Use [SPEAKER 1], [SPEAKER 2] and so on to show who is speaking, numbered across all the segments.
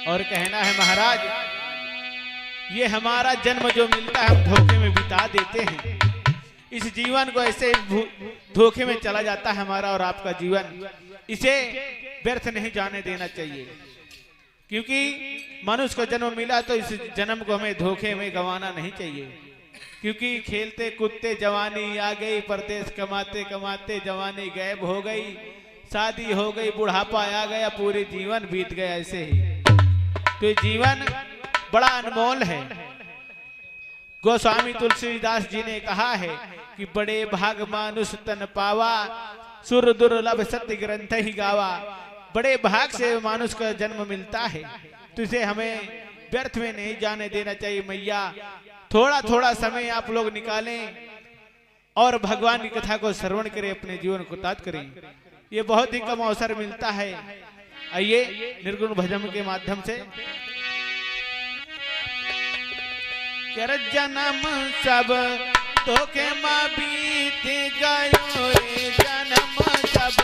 [SPEAKER 1] और कहना है महाराज, ये हमारा जन्म जो मिलता है हम धोखे में बिता देते हैं। इस जीवन को ऐसे धोखे में चला जाता है हमारा और आपका जीवन, इसे व्यर्थ नहीं जाने देना चाहिए। क्योंकि मनुष्य को जन्म मिला तो इस जन्म को हमें धोखे में गंवाना नहीं चाहिए। क्योंकि खेलते कूदते जवानी आ गई, परदेश कमाते कमाते जवानी गायब हो गई, शादी हो गई, बुढ़ापा आ गया, पूरे जीवन बीत गया ऐसे ही। तो ये जीवन बड़ा अनमोल है। गोस्वामी तुलसीदास जी ने कहा है कि बड़े भाग मानुष तन पावा, सुर दुर्लभ सत्य ग्रंथ ही गावा। बड़े भाग से मानुष का जन्म मिलता है, तो इसे हमें व्यर्थ में नहीं जाने देना चाहिए। मैया थोड़ा थोड़ा समय आप लोग निकालें और भगवान की कथा को श्रवण करें, अपने जीवन को तात करें। ये बहुत ही कम अवसर मिलता है। आइए निर्गुण भजन के माध्यम से जन्म सब धोखे में बीत गयो रे, जन्म सब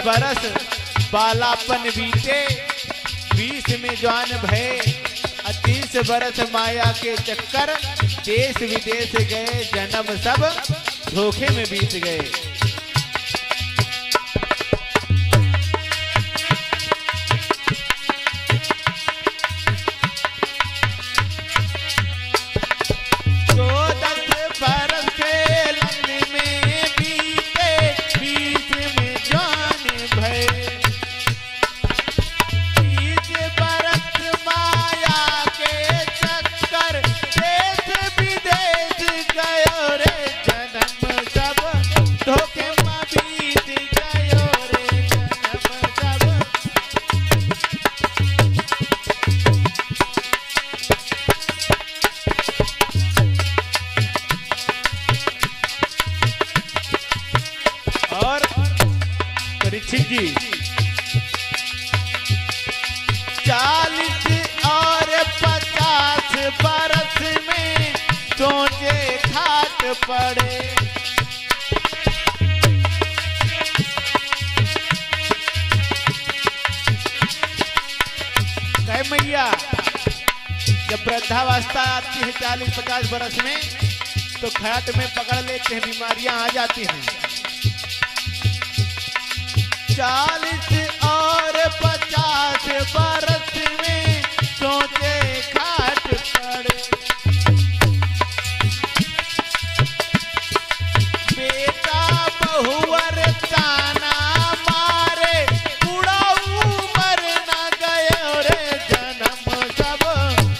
[SPEAKER 1] बरस बालापन बीते, 20 में जवान भय, 30 बरस माया के चक्कर, देश विदेश गए, जन्म सब धोखे में बीत गए। जी 40 और 50 बरस में सोचे खाट पड़े, कहे मैया जब वृद्धावस्था आती है 40-50 बरस में, तो खाट में पकड़ लेते हैं, बीमारियां आ जाती हैं। 40 और 50 बरस में सोचे खाट पड़े, बेटा बहुवर ताना मारे, बुढ़ाऊ मर न गयो रे, जन्म सब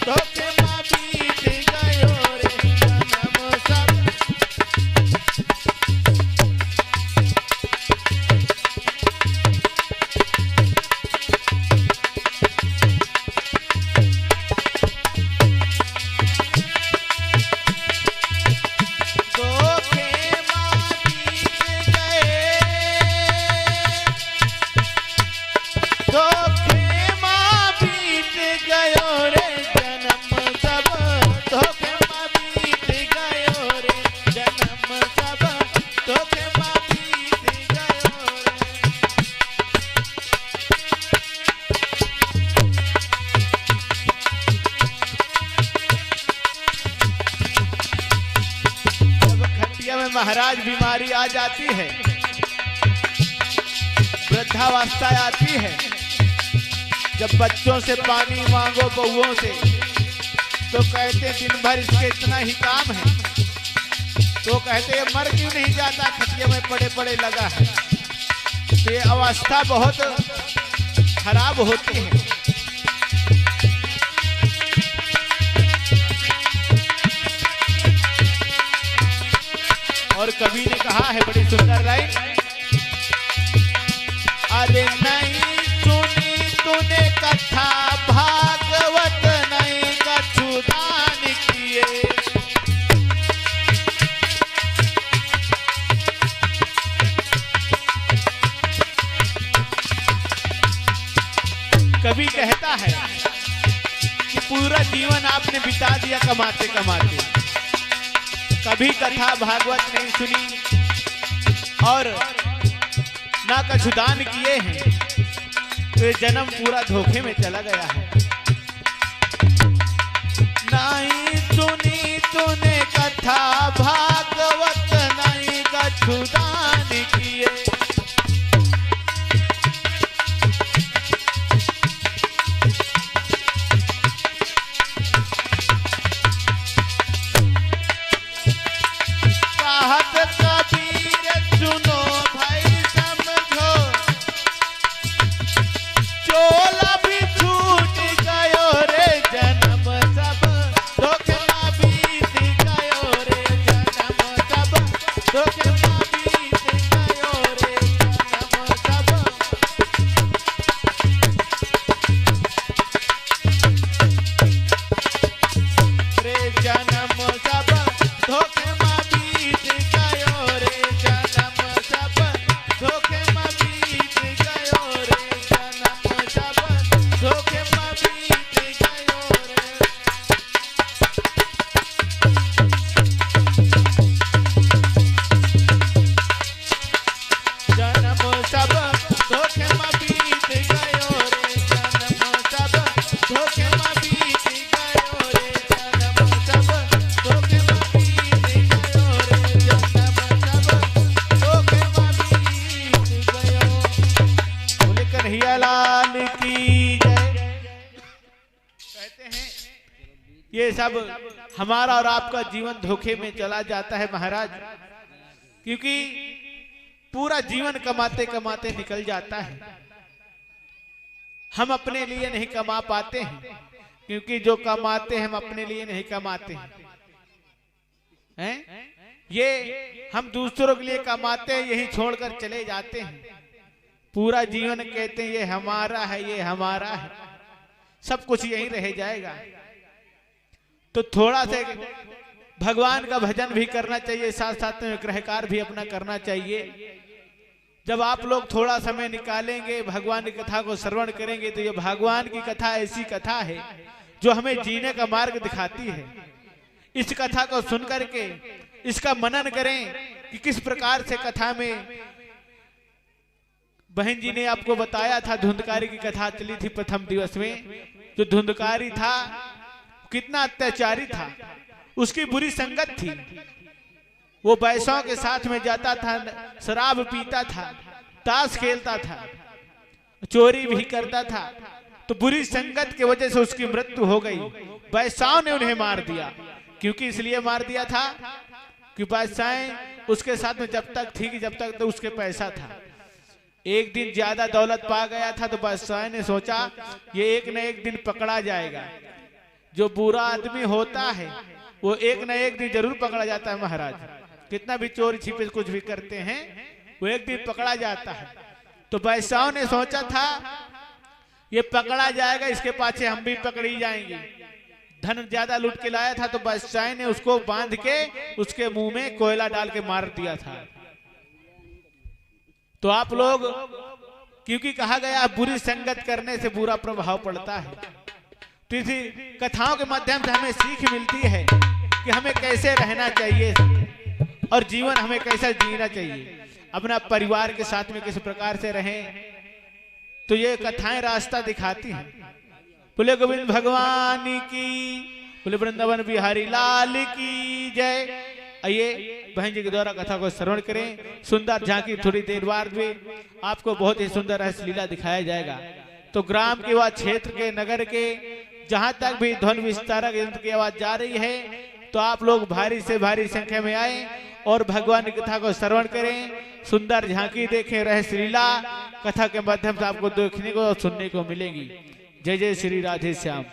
[SPEAKER 1] धोखे में बीत गयो रे, जन्म सब। महाराज बीमारी आ जाती है, वृद्धावस्था आती है, जब बच्चों से पानी मांगो बहुओं से तो कहते दिन भर इसके इतना ही काम है, तो कहते ये मर क्यों नहीं जाता, खटिया में पड़े पड़े लगा है। तो ये अवस्था बहुत खराब होती है। और कवि ने कहा है बड़ी सुंदर लाइन, अरे नहीं सुनी तूने कथा भागवत नहीं कछुदान किए। कवि कहता है कि पूरा जीवन आपने बिता दिया कमाते कमाते, कभी कथा भागवत नहीं सुनी और ना कछुदान किए हैं, तो ये जन्म पूरा धोखे में चला गया है। नहीं सुनी तूने कथा भागवत नहीं कछुदान किए। ये सब हमारा और आपका जीवन धोखे में चला जाता है महाराज, क्योंकि पूरा जीवन कमाते कमाते निकल जाता है। हम अपने लिए नहीं कमा पाते हैं, क्योंकि जो कमाते हैं हम अपने लिए नहीं कमाते हैं। ये हम दूसरों के लिए कमाते हैं, यही छोड़कर चले जाते हैं। पूरा जीवन कहते हैं ये हमारा है, ये हमारा है, सब कुछ यही रह जाएगा। तो थोड़ा से भगवान का भजन भी करना चाहिए, साथ साथ में गृह कार्य भी अपना करना चाहिए। जब आप लोग थोड़ा समय निकालेंगे, भगवान की कथा को श्रवण करेंगे, तो ये भगवान की कथा ऐसी कथा है जो हमें जीने का मार्ग दिखाती है। इस कथा को सुन करके इसका मनन करें कि किस प्रकार से कथा में, बहन जी ने आपको बताया था धुंधकारी की कथा चली थी प्रथम दिवस में। जो धुंधकारी था कितना अत्याचारी था, उसकी बुरी संगत थी। वो वैश्यों के साथ में जाता था, शराब पीता था, ताश खेलता था, चोरी भी करता था। तो बुरी संगत की वजह से उसकी मृत्यु हो गई। वैश्यों ने उन्हें मार दिया। क्योंकि इसलिए मार दिया था कि बादशाहें उसके साथ में जब तक थी कि जब तक तो उसके पैसा था। एक दिन ज्यादा दौलत पा गया था तो बादशाह ने सोचा ये एक न एक दिन पकड़ा जाएगा। जो बुरा आदमी होता है वो एक न एक दिन जरूर पकड़ा जाता है महाराज। कितना भी चोरी छिपे कुछ भी करते हैं वो एक दिन पकड़ा जाता है। तो बादशाह ने सोचा था ये पकड़ा जाएगा, इसके पाछे हम भी पकड़ी जाएंगे। धन ज्यादा लूट के लाया था तो बादशाह ने उसको बांध के उसके मुंह में कोयला डाल के मार दिया था। तो आप लोग, क्योंकि कहा गया बुरी संगत करने से बुरा प्रभाव पड़ता है, तो इसी कथाओं के माध्यम से हमें सीख मिलती है कि हमें कैसे रहना चाहिए और जीवन हमें कैसा जीना चाहिए, अपना परिवार के साथ में किस प्रकार से रहें। तो ये कथाएं रास्ता दिखाती हैं। बोले गोविंद भगवान की, बोले वृंदावन बिहारी लाल की जय। आइए बहन जी के द्वारा कथा को श्रवण करें। सुंदर झांकी थोड़ी देर बाद में आपको बहुत ही सुंदर रस लीला दिखाया जाएगा। तो ग्राम के व क्षेत्र के नगर के जहां तक भी ध्वनि विस्तारक यंत्र की आवाज जा रही है तो आप लोग भारी से भारी संख्या में आए और भगवान की कथा को श्रवण करें। सुंदर झांकी देखें, रहस्य लीला कथा के माध्यम से आपको देखने को और सुनने को मिलेगी। जय जय श्री राधे श्याम।